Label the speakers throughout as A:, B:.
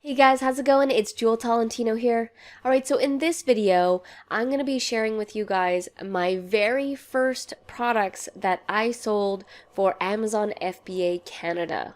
A: Hey guys, how's it going? It's Jewel Tolentino here. Alright, so in this video, I'm going to be sharing with you guys my very first products that I sold for Amazon FBA Canada.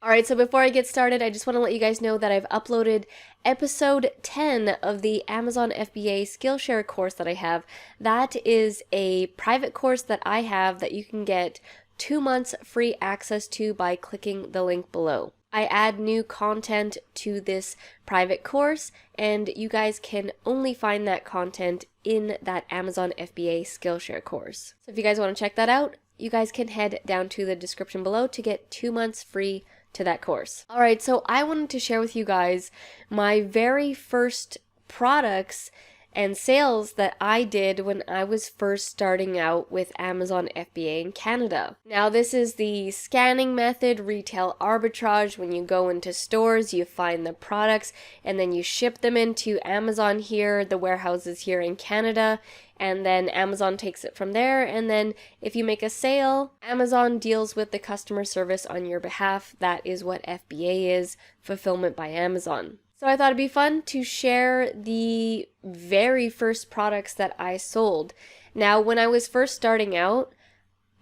A: Alright, so before I get started, I just want to let you guys know that I've uploaded episode 10 of the Amazon FBA Skillshare course that I have. That is a private course that I have that you can get 2 months free access to by clicking the link below. I add new content to this private course, and you guys can only find that content in that Amazon FBA Skillshare course. So if you guys want to check that out, you guys can head down to the description below to get 2 months free to that course. Alright, so I wanted to share with you guys my very first products and sales that I did when I was first starting out with Amazon FBA in Canada. Now this is the scanning method, retail arbitrage. When you go into stores, you find the products and then you ship them into Amazon here, the warehouses here in Canada, and then Amazon takes it from there. And then if you make a sale, Amazon deals with the customer service on your behalf. That is what FBA is, fulfillment by Amazon. So I thought it'd be fun to share the very first products that I sold. Now, when I was first starting out,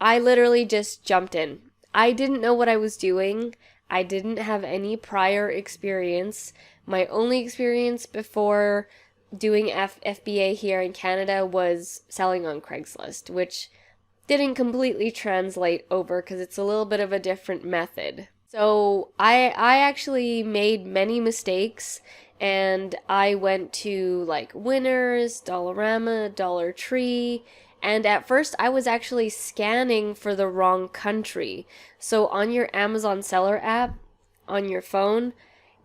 A: I literally just jumped in. I didn't know what I was doing. I didn't have any prior experience. My only experience before doing FBA here in Canada was selling on Craigslist, which didn't completely translate over because it's a little bit of a different method. So I actually made many mistakes, and I went to like Winners, Dollarama, Dollar Tree, and at first I was actually scanning for the wrong country. So on your Amazon seller app on your phone,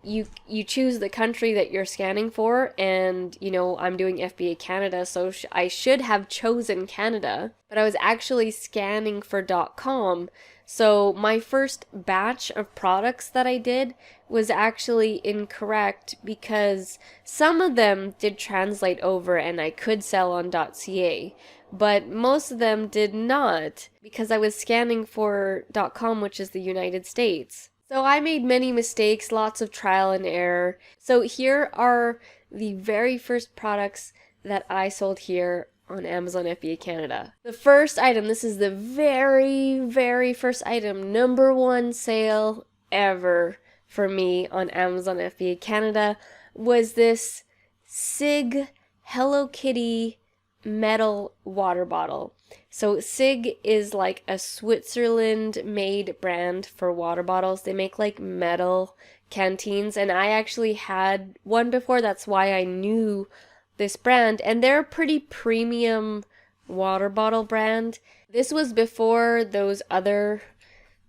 A: you choose the country that you're scanning for, and I'm doing FBA Canada, so I should have chosen Canada, but I was actually scanning for .com. So my first batch of products that I did was actually incorrect because some of them did translate over and I could sell on .ca, but most of them did not because I was scanning for .com, which is the United States. So I made many mistakes, lots of trial and error. So here are the very first products that I sold here on Amazon FBA Canada. The first item, this is the very first item, #1 sale ever for me on Amazon FBA Canada, was this SIG Hello Kitty metal water bottle. So SIG is like a Switzerland-made brand for water bottles. They make like metal canteens, and I actually had one before. That's why I knew this brand, and they're a pretty premium water bottle brand. This was before those other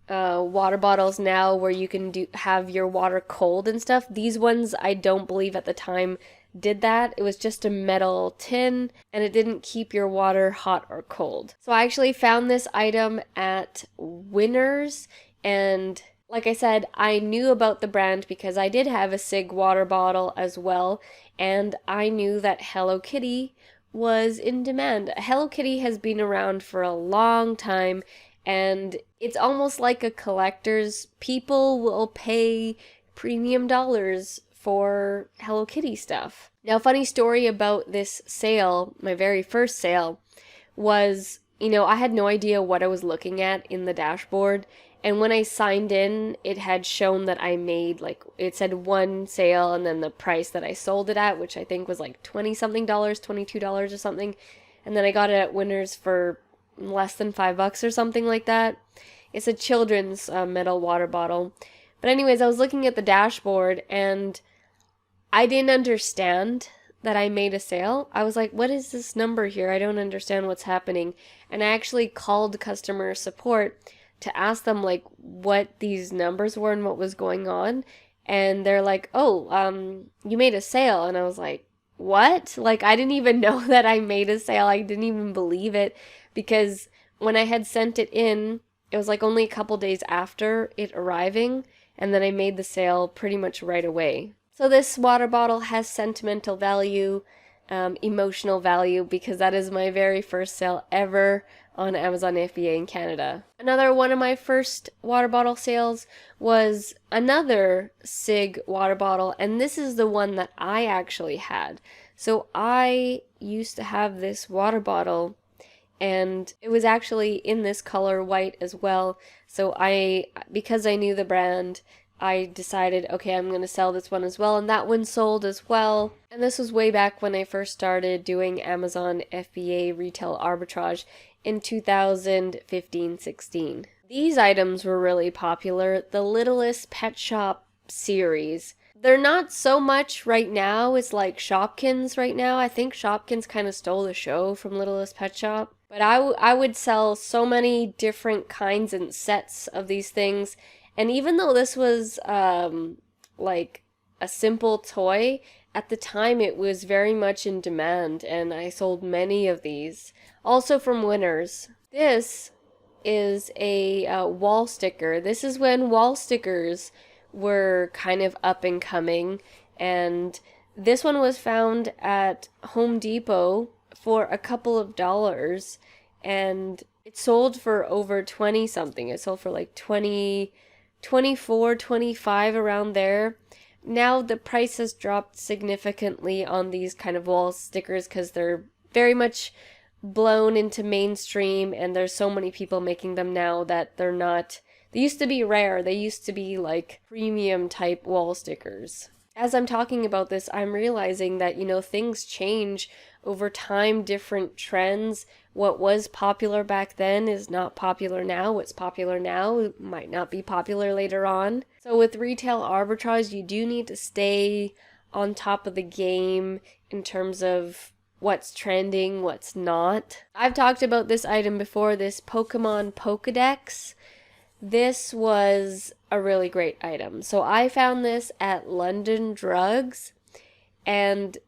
A: water bottles now where you can have your water cold and stuff. These ones, I don't believe at the time did that. It was just a metal tin, and it didn't keep your water hot or cold. So I actually found this item at Winners, and like I said, I knew about the brand because I did have a SIG water bottle as well, and I knew that Hello Kitty was in demand. Hello Kitty has been around for a long time, and it's almost like a collector's. People will pay premium dollars for Hello Kitty stuff. Now, funny story about this sale, my very first sale, was, I had no idea what I was looking at in the dashboard. And when I signed in, it had shown that I made, it said one sale and then the price that I sold it at, which I think was like $20-something, $22 or something. And then I got it at Winners for less than $5 or something like that. It's a children's metal water bottle. But anyways, I was looking at the dashboard and I didn't understand that I made a sale. I was like, what is this number here? I don't understand what's happening. And I actually called customer support to ask them what these numbers were and what was going on, and they're like, oh, you made a sale. And I was like, what? I didn't even know that I made a sale. I didn't even believe it, because when I had sent it in, it was only a couple days after it arriving, and then I made the sale pretty much right away. So this water bottle has sentimental value, emotional value, because that is my very first sale ever on Amazon FBA in Canada. Another one of my first water bottle sales was another SIG water bottle, and this is the one that I actually had. So I used to have this water bottle, and it was actually in this color, white as well. So because I knew the brand, I decided, okay, I'm going to sell this one as well, and that one sold as well. And this was way back when I first started doing Amazon FBA retail arbitrage in 2015-16. These items were really popular. The Littlest Pet Shop series. They're not so much right now. It's like Shopkins right now. I think Shopkins kind of stole the show from Littlest Pet Shop. But I would sell so many different kinds and sets of these things. And even though this was like a simple toy, at the time it was very much in demand, and I sold many of these. Also from Winners. This is a wall sticker. This is when wall stickers were kind of up and coming, and this one was found at Home Depot for a couple of dollars, and it sold for over 20 something. It sold for like 20, 24, 25, around there. Now the price has dropped significantly on these kind of wall stickers because they're very much blown into mainstream, and there's so many people making them now that they're not. They used to be rare. They used to be like premium type wall stickers. As I'm talking about this, I'm realizing that, things change over time, different trends. What was popular back then is not popular now. What's popular now might not be popular later on. So with retail arbitrage, you do need to stay on top of the game in terms of what's trending, what's not. I've talked about this item before, this Pokemon Pokedex. This was a really great item. So I found this at London Drugs, and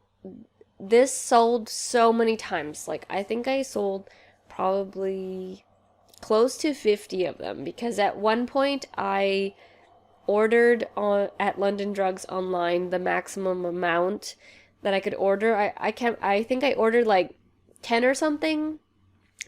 A: this sold so many times. Like, I think I sold probably close to 50 of them, because at one point I ordered at London Drugs online the maximum amount that I could order. I think I ordered like 10 or something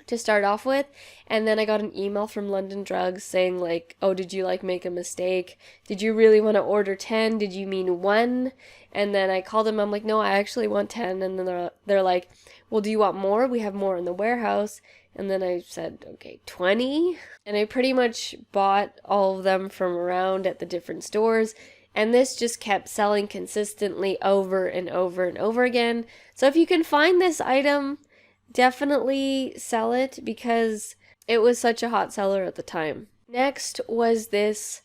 A: to start off with, and then I got an email from London Drugs saying like, oh, did you like make a mistake? Did you really want to order 10? Did you mean 1? And then I called them, I'm like, no, I actually want 10. And then they're like, well, do you want more? We have more in the warehouse. And then I said, okay, 20. And I pretty much bought all of them from around at the different stores, and this just kept selling consistently over and over and over again. So if you can find this item, definitely sell it, because it was such a hot seller at the time. Next was this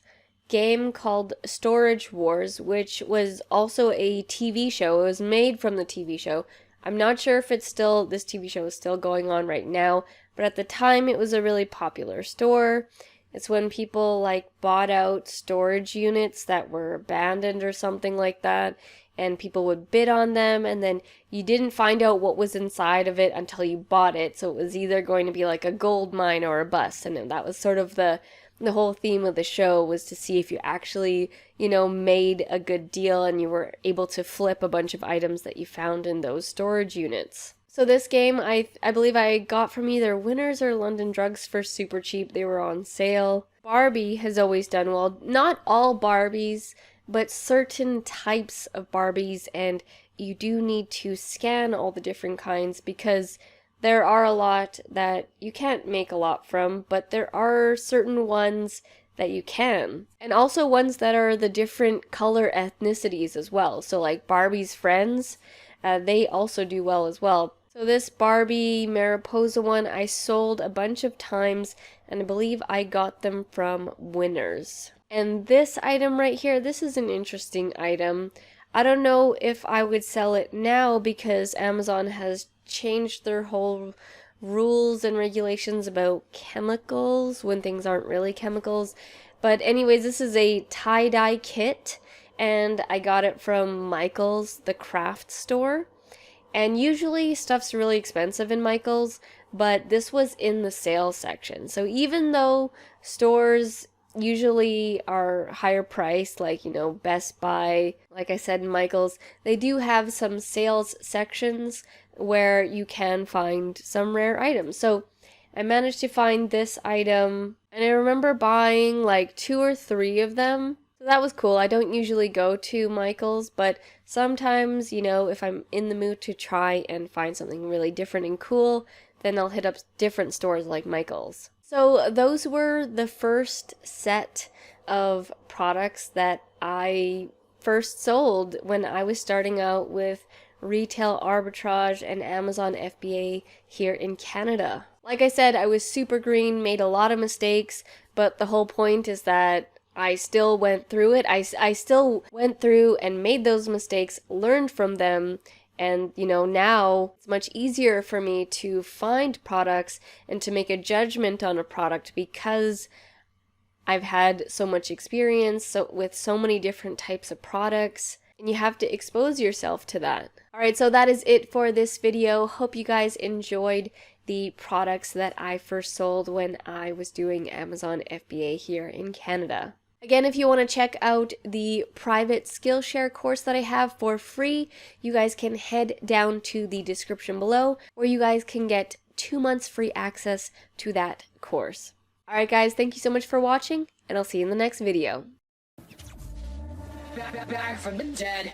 A: game called Storage Wars, which was also a TV show. It was made from the TV show. I'm not sure if this TV show is still going on right now, but at the time it was a really popular store. It's when people like bought out storage units that were abandoned or something like that, and people would bid on them, and then you didn't find out what was inside of it until you bought it. So it was either going to be like a gold mine or a bust, and that was sort of the whole theme of the show, was to see if you actually, made a good deal and you were able to flip a bunch of items that you found in those storage units. So this game, I believe I got from either Winners or London Drugs for super cheap. They were on sale. Barbie has always done well. Not all Barbies, but certain types of Barbies, and you do need to scan all the different kinds, because there are a lot that you can't make a lot from, but there are certain ones that you can. And also ones that are the different color ethnicities as well. So like Barbie's friends, they also do well as well. So this Barbie Mariposa one I sold a bunch of times, and I believe I got them from Winners. And this item right here, this is an interesting item. I don't know if I would sell it now, because Amazon has changed their whole rules and regulations about chemicals when things aren't really chemicals. But anyways, this is a tie-dye kit, and I got it from Michael's, the craft store. And usually stuff's really expensive in Michael's, but this was in the sale section. So even though stores usually are higher priced, like, Best Buy, like I said, Michael's, they do have some sales sections where you can find some rare items. So I managed to find this item, and I remember buying like 2 or 3 of them. So that was cool. I don't usually go to Michael's, but sometimes, you know, if I'm in the mood to try and find something really different and cool, then I'll hit up different stores like Michael's. So those were the first set of products that I first sold when I was starting out with retail arbitrage and Amazon FBA here in Canada. Like I said, I was super green, made a lot of mistakes, but the whole point is that I still went through it. I still went through and made those mistakes, learned from them, and you know, now it's much easier for me to find products and to make a judgment on a product because I've had so much experience with so many different types of products, and you have to expose yourself to that. Alright, so that is it for this video. Hope you guys enjoyed the products that I first sold when I was doing Amazon FBA here in Canada. Again, if you want to check out the private Skillshare course that I have for free, you guys can head down to the description below, where you guys can get 2 months free access to that course. Alright guys, thank you so much for watching, and I'll see you in the next video. Back from the dead.